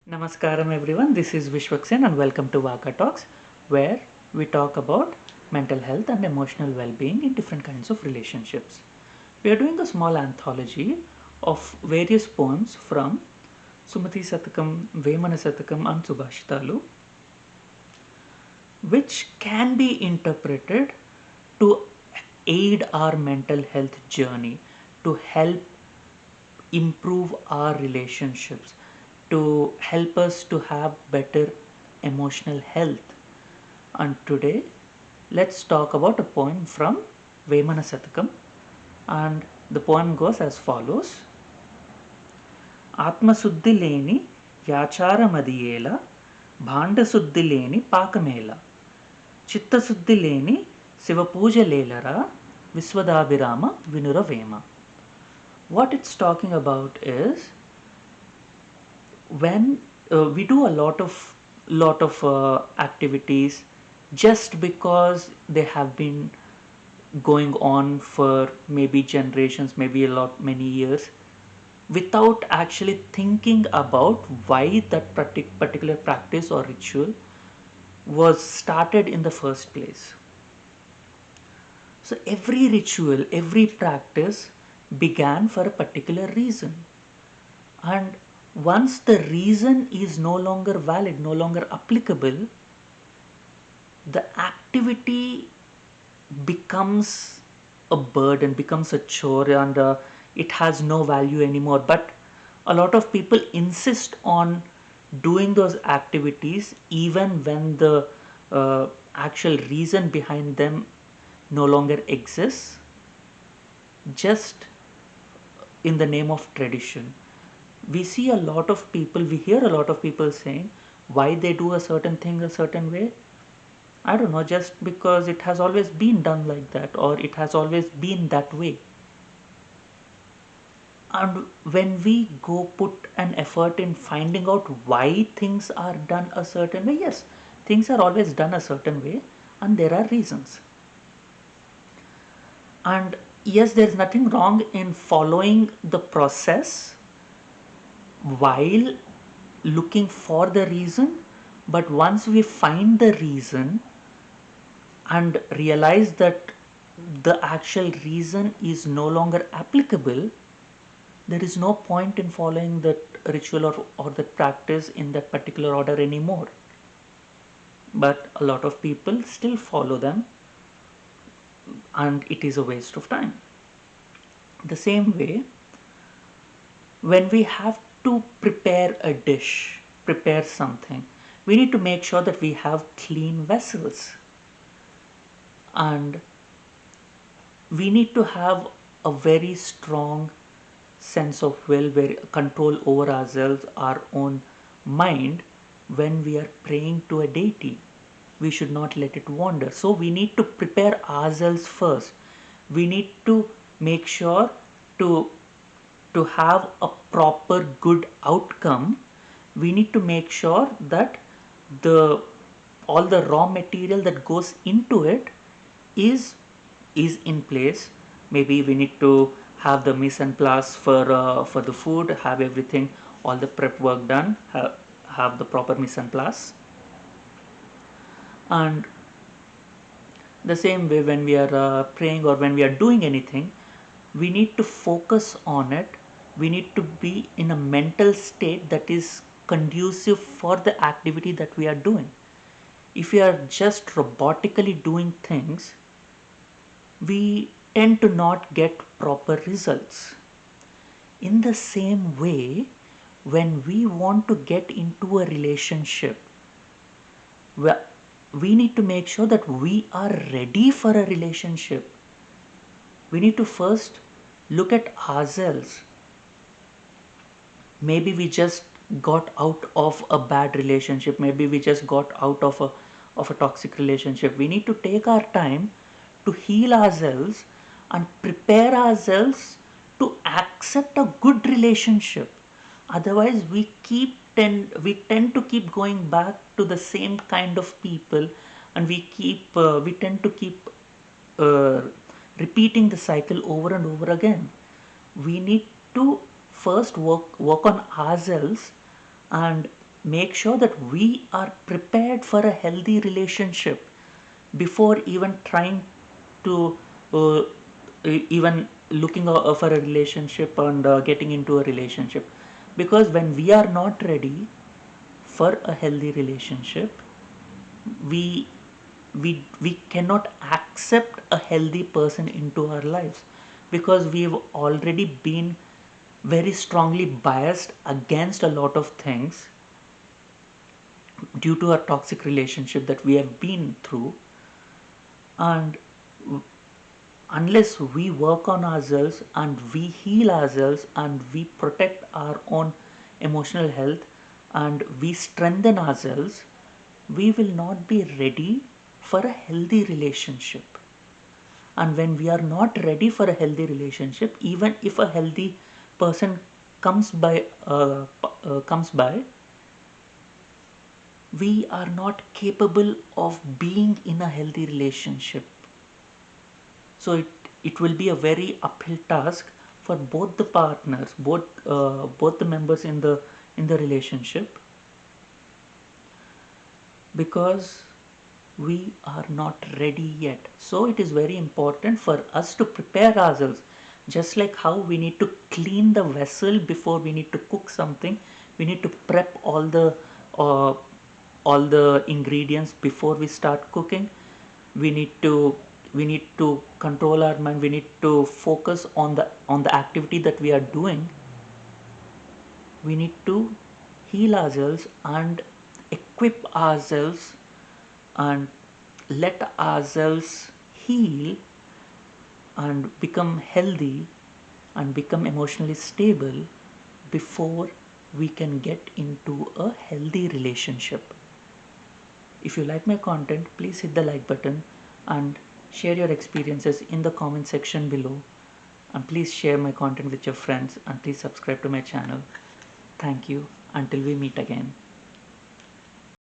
Namaskaram everyone, this is Vishwaksen and welcome to Vaka Talks, where we talk about mental health and emotional well-being in different kinds of relationships. We are doing a small anthology of various poems from Sumati Satakam, Vemana Satakam and Subhashitalu, which can be interpreted to aid our mental health journey, to help improve our relationships, to help us to have better emotional health. And today, let's talk about a poem from Vemana Satakam. And the poem goes as follows: Aatma Suddhi Leni Yachara Madiyela, Bhanda Suddhi Leni Pakamela, Chitta Suddhi Leni Sivapuja Lelara, Viswadabhirama Vinura Vema. What it's talking about is when we do a lot of activities just because they have been going on for maybe generations, maybe a lot many years, without actually thinking about why that particular practice or ritual was started in the first place. So every ritual, every practice began for a particular reason. And once the reason is no longer valid, no longer applicable, the activity becomes a burden, becomes a chore, and it has no value anymore. But a lot of people insist on doing those activities even when the actual reason behind them no longer exists, just in the name of tradition. We see a lot of people, we hear a lot of people saying why they do a certain thing a certain way. I don't know, just because it has always been done like that, or it has always been that way. And when we go put an effort in finding out why things are done a certain way, yes, things are always done a certain way, and there are reasons. And yes, there is nothing wrong in following the process while looking for the reason, but once we find the reason and realize that the actual reason is no longer applicable, there is no point in following that ritual or that practice in that particular order anymore. But a lot of people still follow them, and it is a waste of time. The same way, when we have to prepare a dish, prepare something, we need to make sure that we have clean vessels, and we need to have a very strong sense of will, very control over ourselves, our own mind. When we are praying to a deity, we should not let it wander. So we need to prepare ourselves first. We need to make sure to have a proper good outcome. We need to make sure that the all the raw material that goes into it is in place. Maybe we need to have the mise en place for the food, have everything, all the prep work done, have the proper mise en place. And the same way, when we are praying or when we are doing anything, we need to focus on it. We need to be in a mental state that is conducive for the activity that we are doing. If we are just robotically doing things, we tend to not get proper results. In the same way, when we want to get into a relationship, we need to make sure that we are ready for a relationship. We need to first look at ourselves. Maybe we just got out of a bad relationship, maybe we just got out of a toxic relationship. We need to take our time to heal ourselves and prepare ourselves to accept a good relationship. Otherwise we tend to keep going back to the same kind of people, and we tend to keep uh, repeating the cycle over and over again. We need to first work on ourselves and make sure that we are prepared for a healthy relationship before even trying to even looking for a relationship and getting into a relationship. Because when we are not ready for a healthy relationship, we we cannot accept a healthy person into our lives, because we've already been very strongly biased against a lot of things due to a toxic relationship that we have been through. And unless we work on ourselves and we heal ourselves and we protect our own emotional health and we strengthen ourselves, we will not be ready for a healthy relationship. And when we are not ready for a healthy relationship, even if a healthy person comes by, we are not capable of being in a healthy relationship. So it will be a very uphill task for both the partners, both the members in the relationship, because we are not ready yet. So it is very important for us to prepare ourselves, just like how we need to clean the vessel before we need to cook something. We need to prep uh, all the ingredients before we start cooking. we need to we need to control our mind. We need to focus on the activity that we are doing. We need to heal ourselves and equip ourselves and let ourselves heal and become healthy and become emotionally stable before we can get into a healthy relationship. If you like my content, please hit the like button and share your experiences in the comment section below. And please share my content with your friends and please subscribe to my channel. Thank you. Until we meet again.